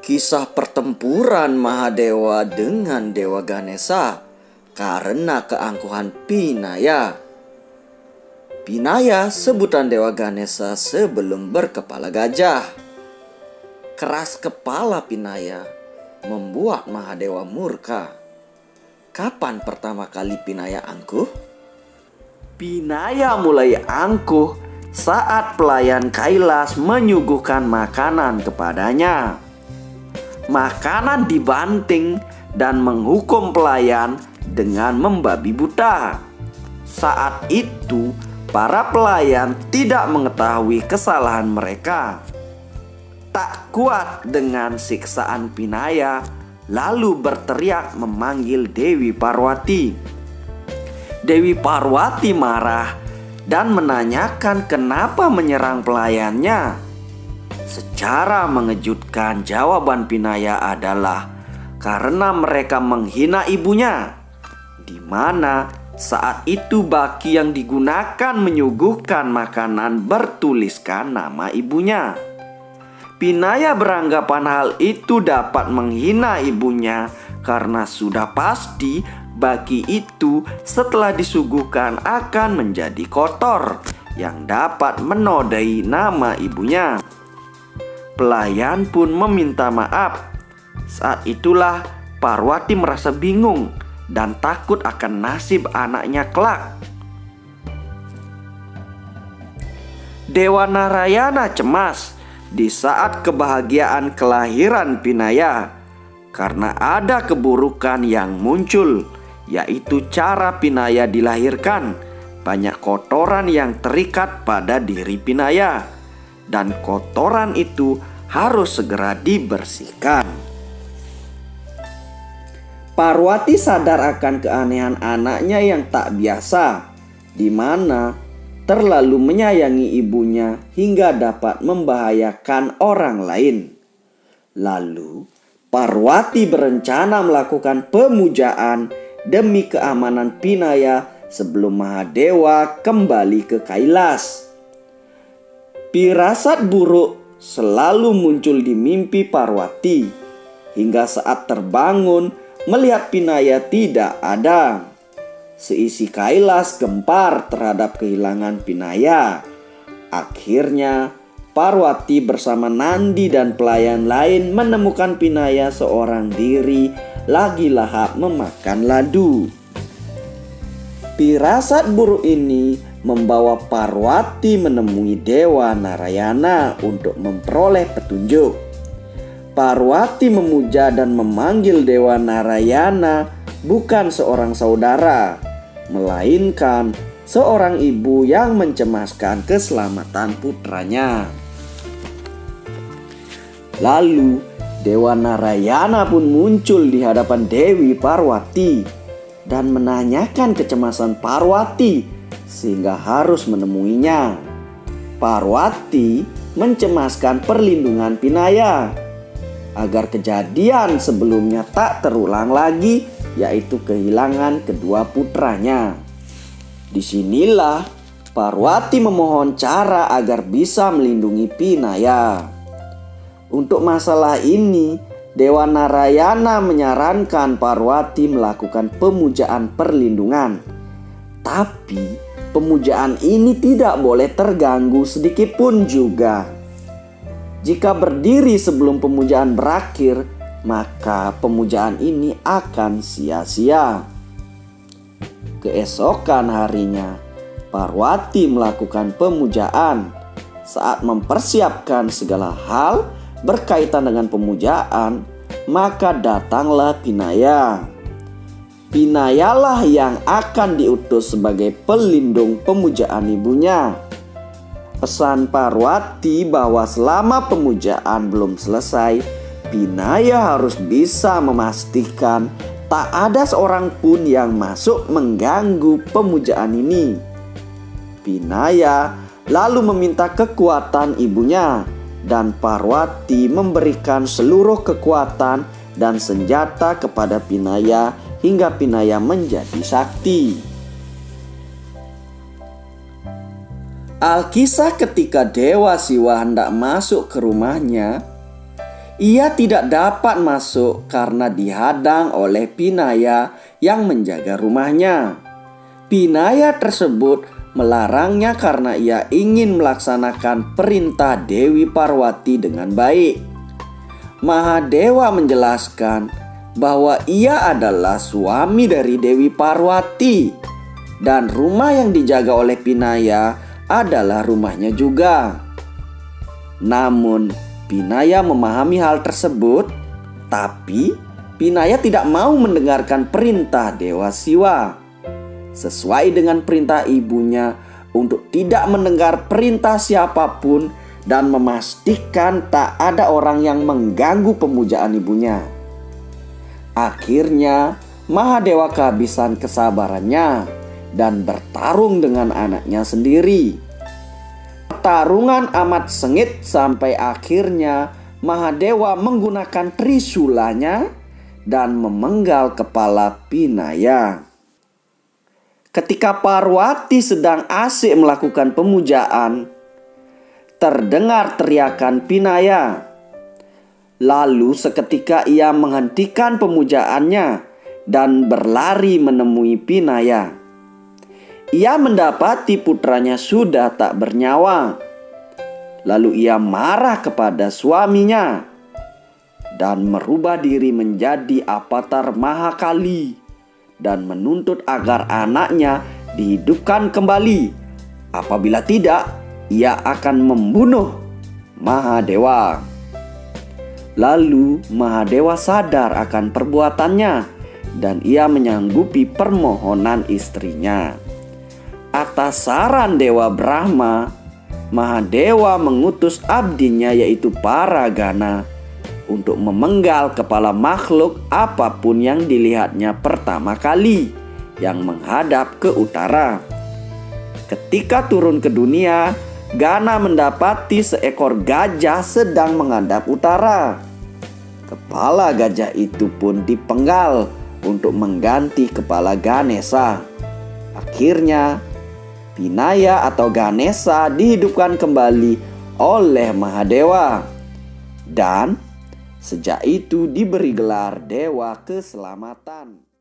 Kisah pertempuran Mahadewa dengan Dewa Ganesha karena keangkuhan Pinaya. Pinaya sebutan Dewa Ganesha sebelum berkepala gajah. Keras kepala Pinaya membuat Mahadewa murka. Kapan pertama kali Pinaya angkuh? Pinaya mulai angkuh saat pelayan Kailas menyuguhkan makanan kepadanya. Makanan dibanting dan menghukum pelayan dengan membabi buta. Saat itu, para pelayan tidak mengetahui kesalahan mereka. Tak kuat dengan siksaan Pinaya, lalu berteriak memanggil Dewi Parwati. Dewi Parwati marah dan menanyakan kenapa menyerang pelayannya. Secara mengejutkan, jawaban Pinaya adalah karena mereka menghina ibunya, di mana saat itu baki yang digunakan menyuguhkan makanan bertuliskan nama ibunya. Pinaya beranggapan hal itu dapat menghina ibunya karena sudah pasti baki itu setelah disuguhkan akan menjadi kotor yang dapat menodai nama ibunya. Pelayan pun meminta maaf. Saat itulah Parwati merasa bingung dan takut akan nasib anaknya kelak. Dewa Narayana cemas di saat kebahagiaan kelahiran Pinaya karena ada keburukan yang muncul, yaitu cara Pinaya dilahirkan. Banyak kotoran yang terikat pada diri Pinaya, dan kotoran itu harus segera dibersihkan. Parwati sadar akan keanehan anaknya yang tak biasa, di mana terlalu menyayangi ibunya hingga dapat membahayakan orang lain. Lalu Parwati berencana melakukan pemujaan demi keamanan Pinaya sebelum Mahadewa kembali ke Kailas. Firasat buruk selalu muncul di mimpi Parwati hingga saat terbangun melihat Pinaya tidak ada. Seisi Kailas gempar terhadap kehilangan Pinaya. Akhirnya Parwati bersama Nandi dan pelayan lain menemukan Pinaya seorang diri lagi lahap memakan ladu. Firasat buruk ini membawa Parwati menemui Dewa Narayana untuk memperoleh petunjuk. Parwati memuja dan memanggil Dewa Narayana bukan seorang saudara, melainkan seorang ibu yang mencemaskan keselamatan putranya. Lalu Dewa Narayana pun muncul di hadapan Dewi Parwati dan menanyakan kecemasan Parwati sehingga harus menemuinya. Parwati mencemaskan perlindungan Pinaya agar kejadian sebelumnya tak terulang lagi, yaitu kehilangan kedua putranya. Disinilah Parwati memohon cara agar bisa melindungi Pinaya. Untuk masalah ini, Dewa Narayana menyarankan Parwati melakukan pemujaan perlindungan. Tapi pemujaan ini tidak boleh terganggu sedikit pun juga. Jika berdiri sebelum pemujaan berakhir, maka pemujaan ini akan sia-sia. Keesokan harinya, Parwati melakukan pemujaan. Saat mempersiapkan segala hal berkaitan dengan pemujaan, maka datanglah Pinaya. Pinayalah yang akan diutus sebagai pelindung pemujaan ibunya. Pesan Parwati bahwa selama pemujaan belum selesai, Pinaya harus bisa memastikan tak ada seorang pun yang masuk mengganggu pemujaan ini. Pinaya lalu meminta kekuatan ibunya, dan Parwati memberikan seluruh kekuatan dan senjata kepada Pinaya hingga Pinaya menjadi sakti. Alkisah ketika Dewa Siwa hendak masuk ke rumahnya, Ia tidak dapat masuk karena dihadang oleh Pinaya yang menjaga rumahnya. Pinaya tersebut melarangnya karena ia ingin melaksanakan perintah Dewi Parwati dengan baik. Mahadewa menjelaskan bahwa ia adalah suami dari Dewi Parwati dan rumah yang dijaga oleh Pinaya adalah rumahnya juga. Namun Pinaya memahami hal tersebut, tapi Pinaya tidak mau mendengarkan perintah Dewa Siwa. Sesuai dengan perintah ibunya untuk tidak mendengar perintah siapapun dan memastikan tak ada orang yang mengganggu pemujaan ibunya. Akhirnya Mahadewa kehabisan kesabarannya dan bertarung dengan anaknya sendiri. Pertarungan amat sengit sampai akhirnya Mahadewa menggunakan trisulanya dan memenggal kepala Pinaya. Ketika Parwati sedang asik melakukan pemujaan, terdengar teriakan Pinaya. Lalu seketika ia menghentikan pemujaannya dan berlari menemui Pinaya. Ia mendapati putranya sudah tak bernyawa. Lalu ia marah kepada suaminya dan merubah diri menjadi avatar Mahakali dan menuntut agar anaknya dihidupkan kembali. Apabila tidak, ia akan membunuh Mahadewa. Lalu Mahadewa sadar akan perbuatannya dan ia menyanggupi permohonan istrinya. Atas saran Dewa Brahma, Mahadewa mengutus abdinya yaitu Paragana untuk memenggal kepala makhluk apapun yang dilihatnya pertama kali yang menghadap ke utara. Ketika turun ke dunia, Gana mendapati seekor gajah sedang menghadap utara. Kepala gajah itu pun dipenggal untuk mengganti kepala Ganesha. Akhirnya Pinaya atau Ganesha dihidupkan kembali oleh Mahadewa. Dan sejak itu diberi gelar Dewa Keselamatan.